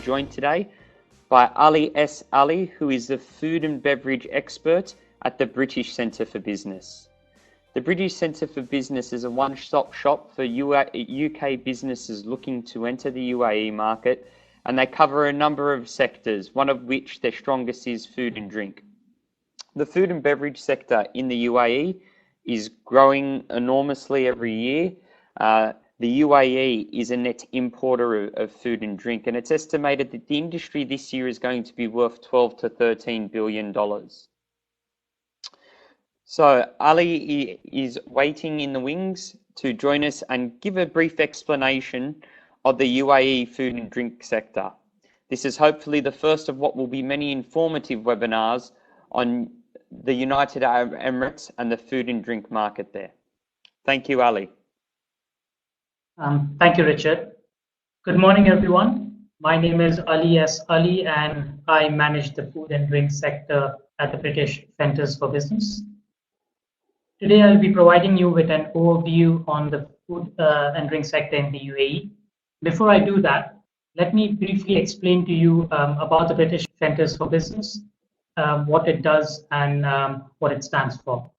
joined today by Ali S. Ali, who is the food and beverage expert at the British Centre for Business. The British Centre for Business is a one-stop shop for UK businesses looking to enter the UAE market, and they cover a number of sectors, one of which their strongest is food and drink. The food and beverage sector in the UAE is growing enormously every year. The UAE is a net importer of food and drink, and it's estimated that the industry this year is going to be worth $12 to $13 billion. So Ali is waiting in the wings to join us and give a brief explanation of the UAE food and drink sector. This is hopefully the first of what will be many informative webinars on the United Arab Emirates and the food and drink market there. Thank you, Ali. Thank you, Richard. Good morning, everyone. My name is Ali S. Ali, and I manage the food and drink sector at the British Centres for Business. Today, I'll be providing you with an overview on the food and drink sector in the UAE. Before I do that, let me briefly explain to you about the British Centres for Business, what it does and what it stands for.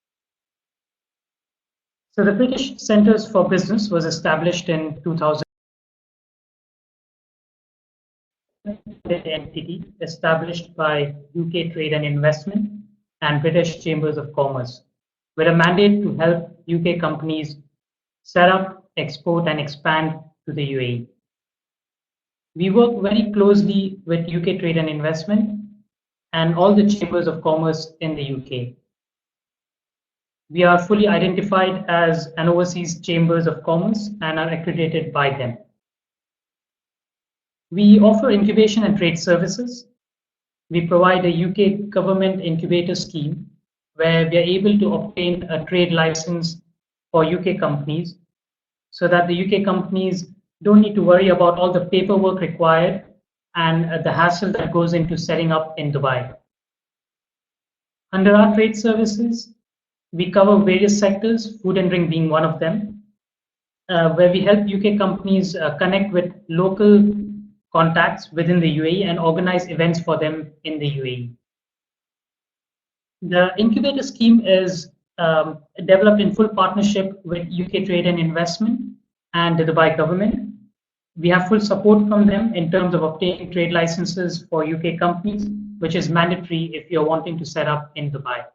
So the British Centres for Business was established in 2000. Entity established by UK Trade and Investment and British Chambers of Commerce, with a mandate to help UK companies set up, export and expand to the UAE. We work very closely with UK Trade and Investment and all the Chambers of Commerce in the UK. We are fully identified as an overseas Chambers of Commerce and are accredited by them. We offer incubation and trade services. We provide a UK government incubator scheme where we are able to obtain a trade license for UK companies so that the UK companies don't need to worry about all the paperwork required and the hassle that goes into setting up in Dubai. Under our trade services, we cover various sectors, food and drink being one of them, where we help UK companies connect with local contacts within the UAE and organize events for them in the UAE. The incubator scheme is developed in full partnership with UK Trade and Investment and the Dubai government. We have full support from them in terms of obtaining trade licenses for UK companies, which is mandatory if you're wanting to set up in Dubai.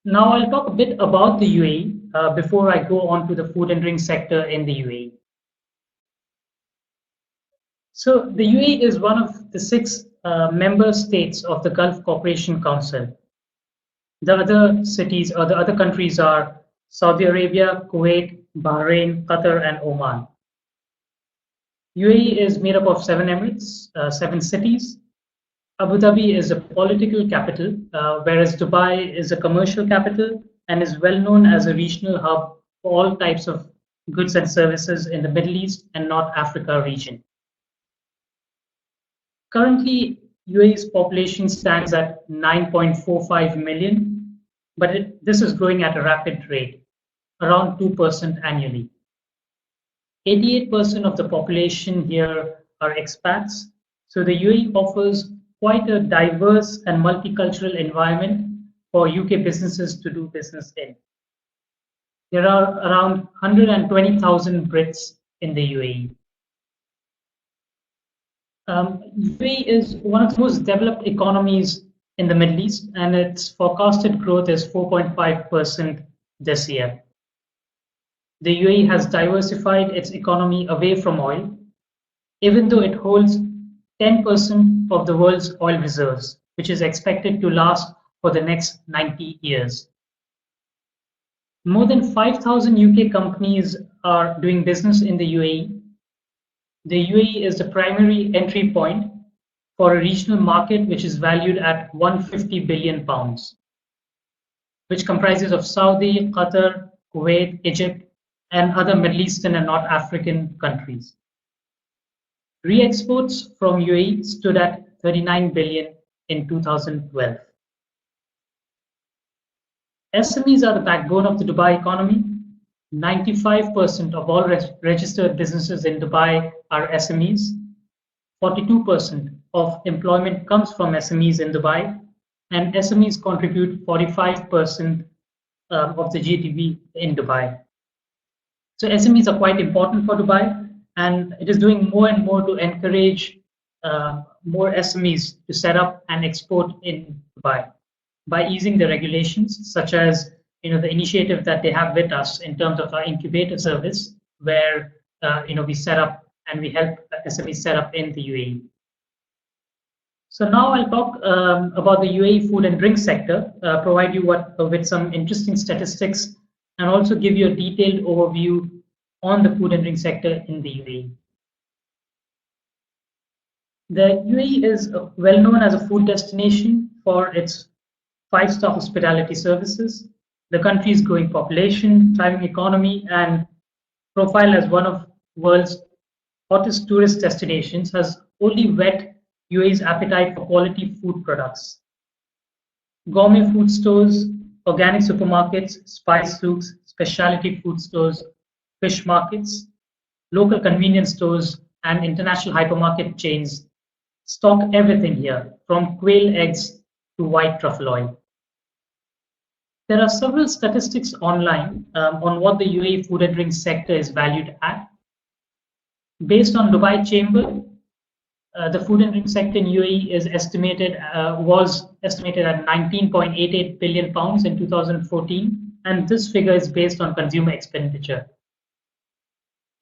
Now I'll talk a bit about the UAE before I go on to the food and drink sector in the UAE. So the UAE is one of the 6 member states of the Gulf Cooperation Council. The other cities or the other countries are Saudi Arabia, Kuwait, Bahrain, Qatar and Oman. UAE is made up of 7 emirates, 7 cities. Abu Dhabi is a political capital, whereas Dubai is a commercial capital and is well known as a regional hub for all types of goods and services in the Middle East and North Africa region. Currently, UAE's population stands at 9.45 million, but this is growing at a rapid rate, around 2% annually. 88% of the population here are expats, so the UAE offers quite a diverse and multicultural environment for UK businesses to do business in. There are around 120,000 Brits in the UAE. UAE is one of the most developed economies in the Middle East, and its forecasted growth is 4.5% this year. The UAE has diversified its economy away from oil, even though it holds 10% of the world's oil reserves, which is expected to last for the next 90 years. More than 5,000 UK companies are doing business in the UAE. The UAE is the primary entry point for a regional market which is valued at £150 billion, which comprises of Saudi, Qatar, Kuwait, Egypt, and other Middle Eastern and North African countries. Re-exports from UAE stood at 39 billion in 2012. SMEs are the backbone of the Dubai economy. 95% of all registered businesses in Dubai are SMEs, 42% of employment comes from SMEs in Dubai, and SMEs contribute 45% of the GDP in Dubai. So SMEs are quite important for Dubai, and it is doing more and more to encourage more SMEs to set up and export in Dubai by easing the regulations, such as the initiative that they have with us in terms of our incubator service, where we set up and we help SMEs set up in the UAE. So now I'll talk about the UAE food and drink sector, provide you with some interesting statistics, and also give you a detailed overview on the food and drink sector in the UAE. The UAE is well known as a food destination for its 5-star hospitality services, the country's growing population, thriving economy, and profile as one of the world's hottest tourist destinations has only whet UAE's appetite for quality food products. Gourmet food stores, organic supermarkets, spice souks, specialty food stores, fish markets, local convenience stores, and international hypermarket chains stock everything here, from quail eggs to white truffle oil. There are several statistics online on what the UAE food and drink sector is valued at. Based on Dubai Chamber, the food and drink sector in UAE was estimated at 19.88 billion pounds in 2014, and this figure is based on consumer expenditure.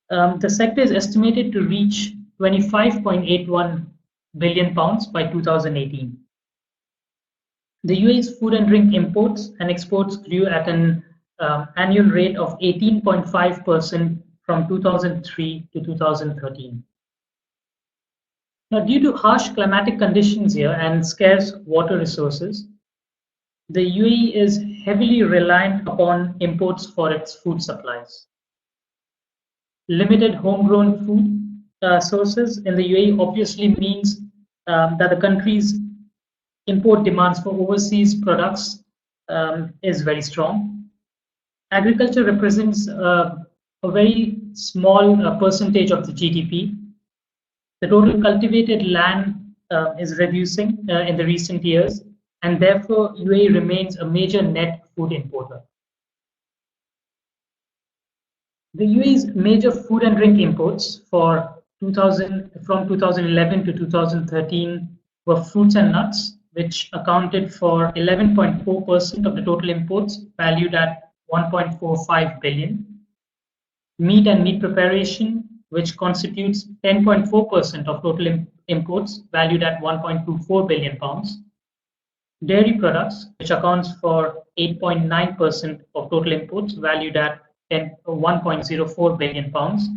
The sector is estimated to reach 25.81 billion pounds by 2018. The UAE's food and drink imports and exports grew at an annual rate of 18.5% from 2003 to 2013. Now, due to harsh climatic conditions here and scarce water resources, the UAE is heavily reliant upon imports for its food supplies. Limited homegrown food sources in the UAE obviously means that the country's import demands for overseas products is very strong. Agriculture represents a very small percentage of the GDP. The total cultivated land is reducing in the recent years, and therefore UAE remains a major net food importer. The UAE's major food and drink imports from 2011 to 2013 were fruits and nuts, which accounted for 11.4% of the total imports, valued at 1.45 billion. Meat and meat preparation, which constitutes 10.4% of total imports, valued at 1.24 billion pounds. Dairy products, which accounts for 8.9% of total imports, valued at 1.04 billion pounds.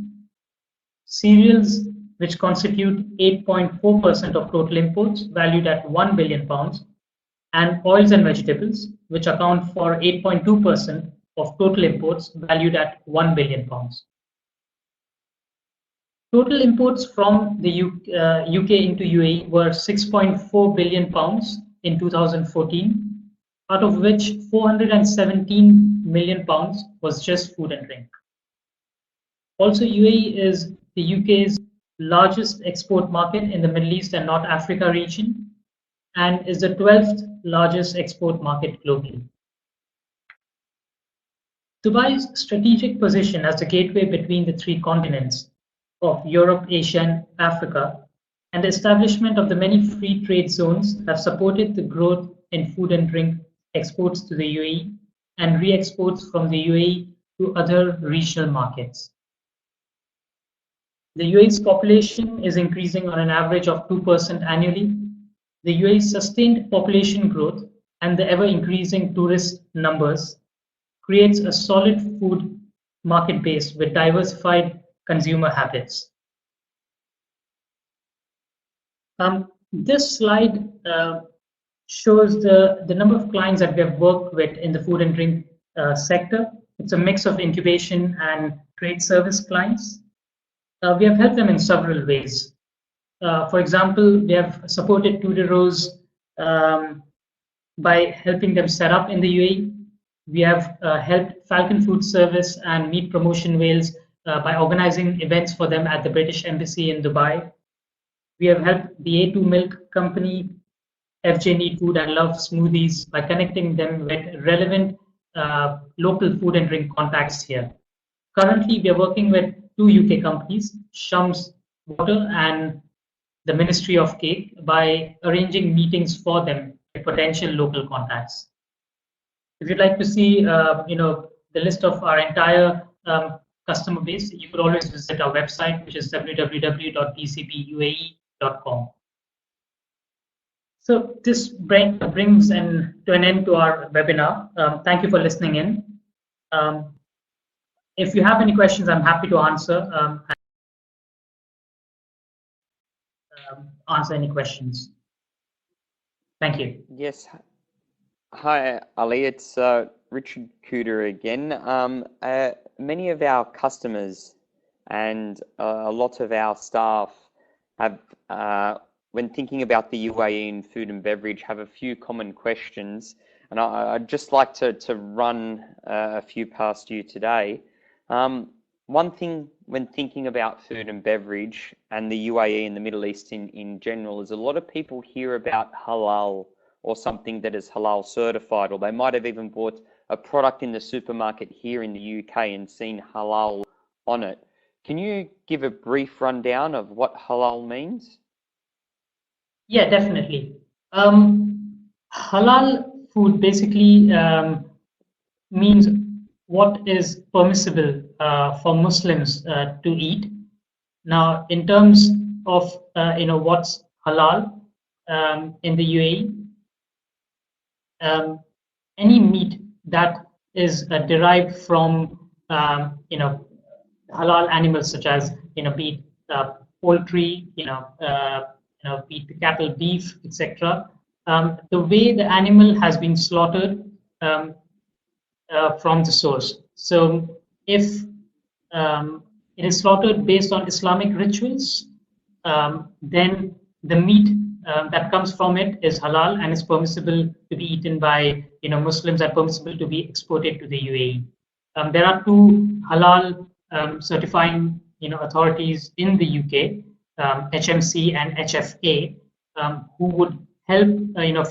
Cereals, which constitute 8.4% of total imports, valued at 1 billion pounds, and oils and vegetables, which account for 8.2% of total imports, valued at 1 billion pounds. Total imports from the UK into UAE were 6.4 billion pounds in 2014, out of which 417 million pounds was just food and drink. Also, UAE is the UK's largest export market in the Middle East and North Africa region, and is the 12th largest export market globally. Dubai's strategic position as the gateway between the three continents of Europe, Asia, and Africa, and the establishment of the many free trade zones have supported the growth in food and drink exports to the UAE and re-exports from the UAE to other regional markets. The UAE's population is increasing on an average of 2% annually. The UAE's sustained population growth and the ever-increasing tourist numbers creates a solid food market base with diversified consumer habits. This slide shows the number of clients that we have worked with in the food and drink sector. It's a mix of incubation and trade service clients. We have helped them in several ways. For example, we have supported Tuderos by helping them set up in the UAE. We have helped Falcon Food Service and Meat Promotion Wales by organizing events for them at the British Embassy in Dubai. We have helped the A2 Milk Company, FJ Need Food and Love Smoothies by connecting them with relevant local food and drink contacts here. Currently, we are working with two UK companies, Shams Water and the Ministry of Cake, by arranging meetings for them with potential local contacts. If you'd like to see, the list of our entire customer base, you could always visit our website, which is www.bcbuae.com. So this brings to an end to our webinar. Thank you for listening in. If you have any questions, I'm happy to answer any questions. Thank you. Yes. Hi, Ali. It's Richard Cooter again. Many of our customers and a lot of our staff have, when thinking about the UAE in food and beverage, have a few common questions. And I'd just like to run a few past you today. One thing when thinking about food and beverage and the UAE and the Middle East in general is a lot of people hear about halal or something that is halal certified, or they might have even bought a product in the supermarket here in the UK and seen halal on it. Can you give a brief rundown of what halal means? Yeah, definitely. Halal food basically means what is permissible for Muslims to eat. Now, in terms of what's halal in the UAE, any meat that is derived from halal animals, such as be it poultry, be it cattle, beef, etc. The way the animal has been slaughtered from the source. So if it is slaughtered based on Islamic rituals, then the meat that comes from it is halal and is permissible to be eaten by Muslims and permissible to be exported to the UAE. There are two halal certifying authorities in the UK, HMC and HFA, who would help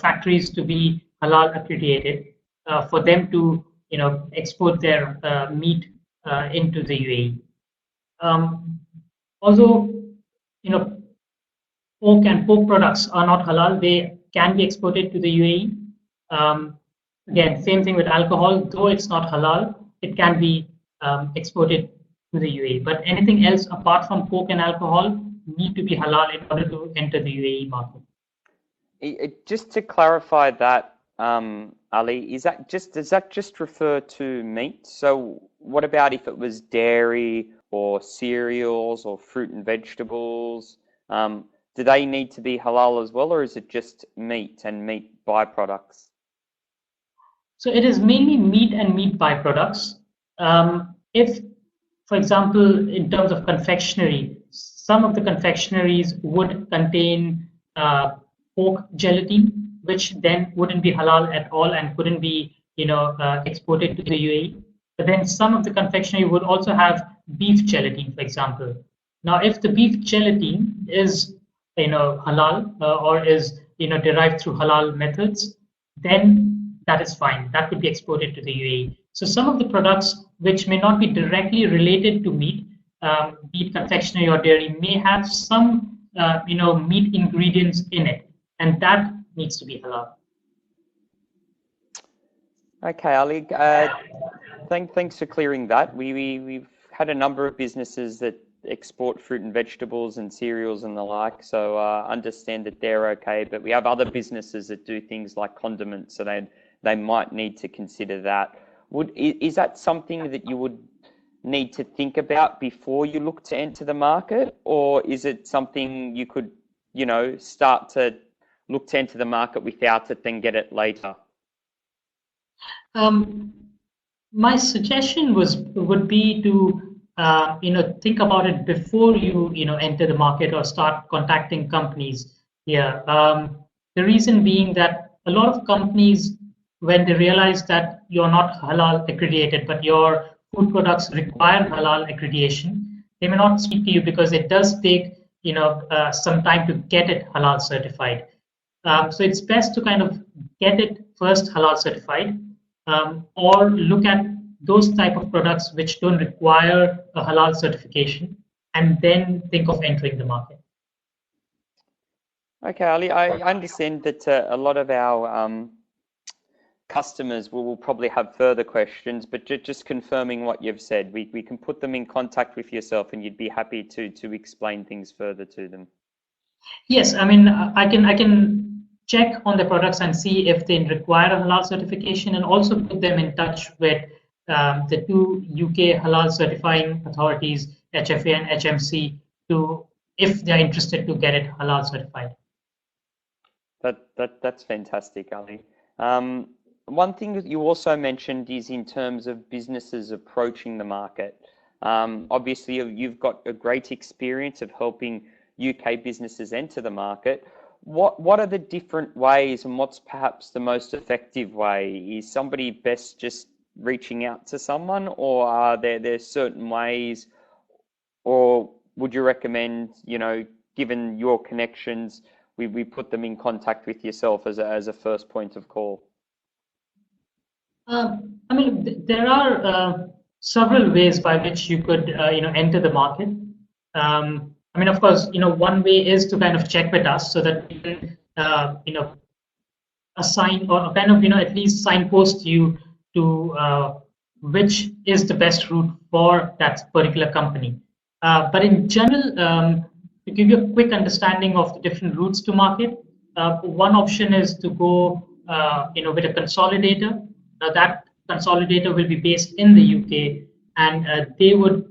factories to be halal accredited for them to export their meat into the UAE. Although pork and pork products are not halal, they can be exported to the UAE. Again, same thing with alcohol. Though it's not halal, it can be exported to the UAE. But anything else apart from pork and alcohol need to be halal in order to enter the UAE market. Just to clarify that, Ali, does that just refer to meat? So what about if it was dairy or cereals or fruit and vegetables? Do they need to be halal as well, or is it just meat and meat byproducts? So it is mainly meat and meat byproducts. If, for example, in terms of confectionery, some of the confectionaries would contain pork gelatin, which then wouldn't be halal at all and couldn't be exported to the UAE. But then some of the confectionery would also have beef gelatin, for example. Now, if the beef gelatin is halal or is derived through halal methods, then that is fine. That could be exported to the UAE. So some of the products which may not be directly related to meat, be it confectionery or dairy, may have some meat ingredients in it, and that needs to be halal. Okay, Ali. Thanks for clearing that. We've had a number of businesses that export fruit and vegetables and cereals and the like, so understand that they're okay. But we have other businesses that do things like condiments, so they might need to consider that. Is that something that you would need to think about before you look to enter the market, or is it something you could start to look to enter the market without it, then get it later? My suggestion would be to think about it before you enter the market or start contacting companies here. The reason being that a lot of companies, when they realize that you're not halal accredited, but your food products require halal accreditation, they may not speak to you because it does take some time to get it halal certified. So it's best to kind of get it first halal certified, or look at those type of products which don't require a halal certification, and then think of entering the market. Okay, Ali, I understand that a lot of our customers will probably have further questions, but just confirming what you've said, we can put them in contact with yourself and you'd be happy to explain things further to them. Yes, I mean, I can check on the products and see if they require a halal certification, and also put them in touch with the two UK halal certifying authorities, HFA and HMC, to if they're interested to get it halal certified. That's fantastic, Ali. One thing that you also mentioned is in terms of businesses approaching the market. Obviously, you've got a great experience of helping UK businesses enter the market. What are the different ways, and what's perhaps the most effective way? Is somebody best just reaching out to someone, or are there certain ways, or would you recommend, given your connections, we put them in contact with yourself as a first point of call? I mean, there are several ways by which you could, enter the market. I mean, of course, one way is to kind of check with us so that we can, assign or kind of, at least signpost you to which is the best route for that particular company. But in general, to give you a quick understanding of the different routes to market, one option is to go, with a consolidator. That consolidator will be based in the UK, and they would,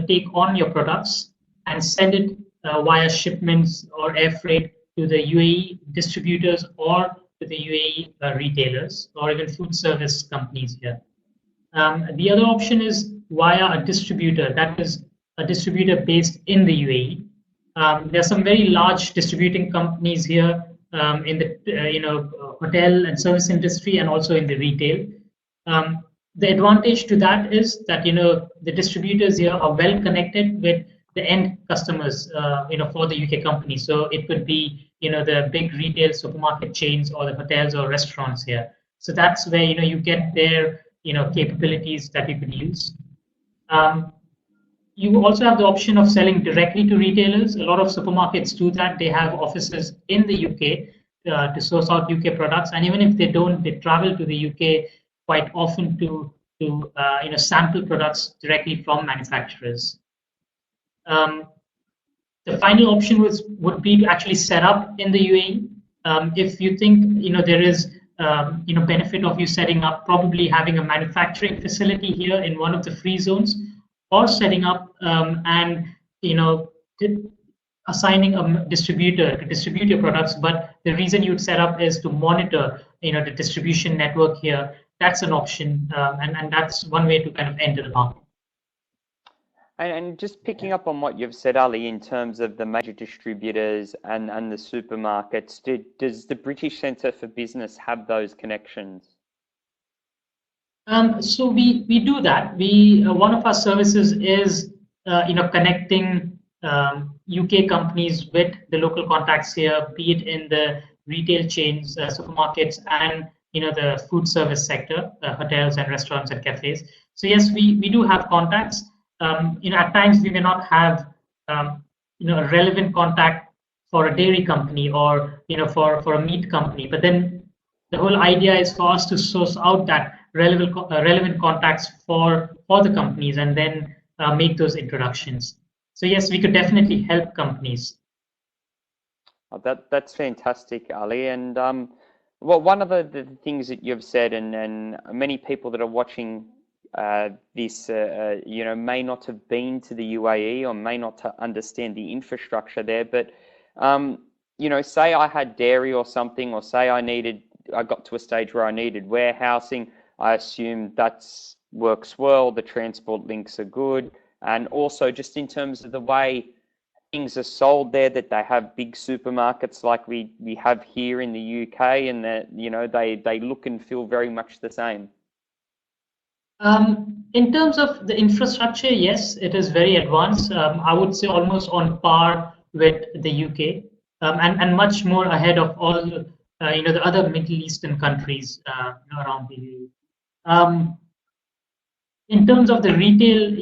take on your products and send it via shipments or air freight to the UAE distributors or to the UAE retailers or even food service companies here. The other option is via a distributor, that is a distributor based in the UAE. There are some very large distributing companies here in the hotel and service industry, and also in the retail. The advantage to that is that the distributors here are well connected with the end customers, for the UK company. So it could be the big retail supermarket chains or the hotels or restaurants here. So that's where you get their capabilities that you could use. You also have the option of selling directly to retailers. A lot of supermarkets do that. They have offices in the UK to source out UK products, and even if they don't, they travel to the UK quite often to sample products directly from manufacturers. The final option would be to actually set up in the UAE. If you think there is benefit of you setting up, probably having a manufacturing facility here in one of the free zones, or setting up and assigning a distributor to distribute your products. But the reason you'd set up is to monitor the distribution network here. That's an option, and that's one way to kind of enter the market. And just picking up on what you've said, Ali, in terms of the major distributors and the supermarkets, does the British Centre for Business have those connections? So we do that. We one of our services is connecting UK companies with the local contacts here, be it in the retail chains, supermarkets, and the food service sector, hotels and restaurants and cafes. So yes, we do have contacts. At times we may not have a relevant contact for a dairy company or for a meat company, but then the whole idea is for us to source out that relevant contacts for the companies, and then make those introductions. So yes, we could definitely help companies. Oh, that's fantastic, Ali. And well, one of the things that you've said, and many people that are watching this, may not have been to the UAE or may not understand the infrastructure there. But say I had dairy or something, or say I got to a stage where I needed warehousing. I assume that works well. The transport links are good, and also just in terms of the way things are sold there, that they have big supermarkets like we have here in the UK, and that they look and feel very much the same. In terms of the infrastructure, yes, it is very advanced. I would say almost on par with the UK, and much more ahead of all the other Middle Eastern countries around the UAE. In terms of the retail,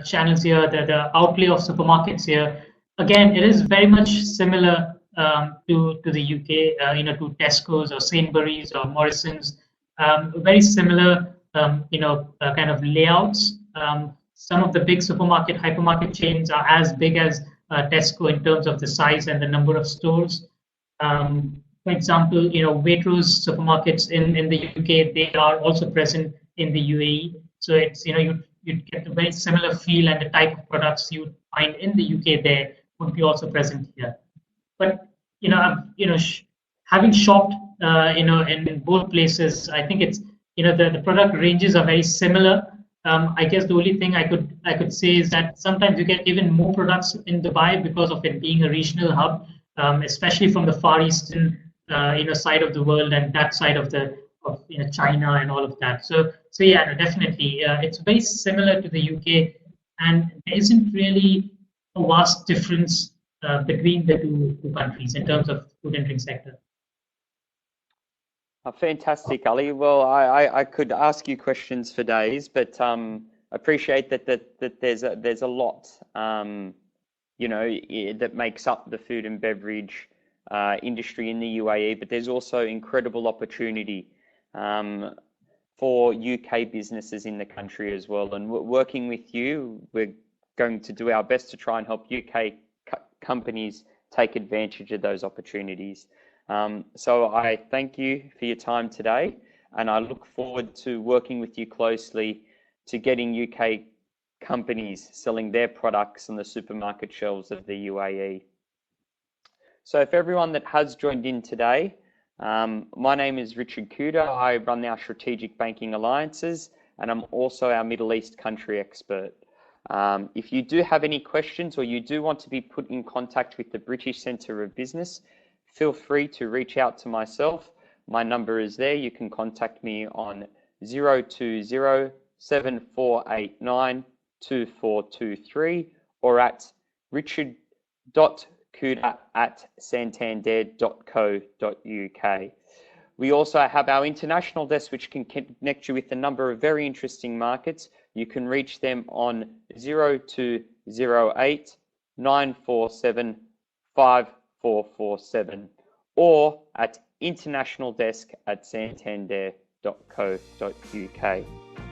channels here, the outlay of supermarkets here, again, it is very much similar to the UK, to Tesco's or Sainsbury's or Morrison's. Very similar, kind of layouts. Some of the big hypermarket chains are as big as Tesco in terms of the size and the number of stores. For example, Waitrose supermarkets in the UK, they are also present in the UAE. So it's you get a very similar feel, and the type of products you find in the UK there would be also present here. But having shopped in both places, I think it's the product ranges are very similar. I guess the only thing I could say is that sometimes you get even more products in Dubai because of it being a regional hub, especially from the Far Eastern side of the world and that side of China and all of that. So yeah, no, definitely, it's very similar to the UK, and there isn't really a vast difference between the two countries in terms of food and drink sector. Fantastic, Ali. Well, I could ask you questions for days, but appreciate that there's a lot that makes up the food and beverage industry in the UAE, but there's also incredible opportunity for UK businesses in the country as well. And working with you, we're going to do our best to try and help UK companies take advantage of those opportunities. So I thank you for your time today, and I look forward to working with you closely to getting UK companies selling their products on the supermarket shelves of the UAE. So for everyone that has joined in today, my name is Richard Kuda. I run our Strategic Banking Alliances, and I'm also our Middle East country expert. If you do have any questions, or you do want to be put in contact with the British Centre of Business, feel free to reach out to myself. My number is there. You can contact me on 020-7489-2423 or at richard.kuda@santander.co.uk. We also have our international desk, which can connect you with a number of very interesting markets. You can reach them on 0208-947-5447 or at internationaldesk@santander.co.uk.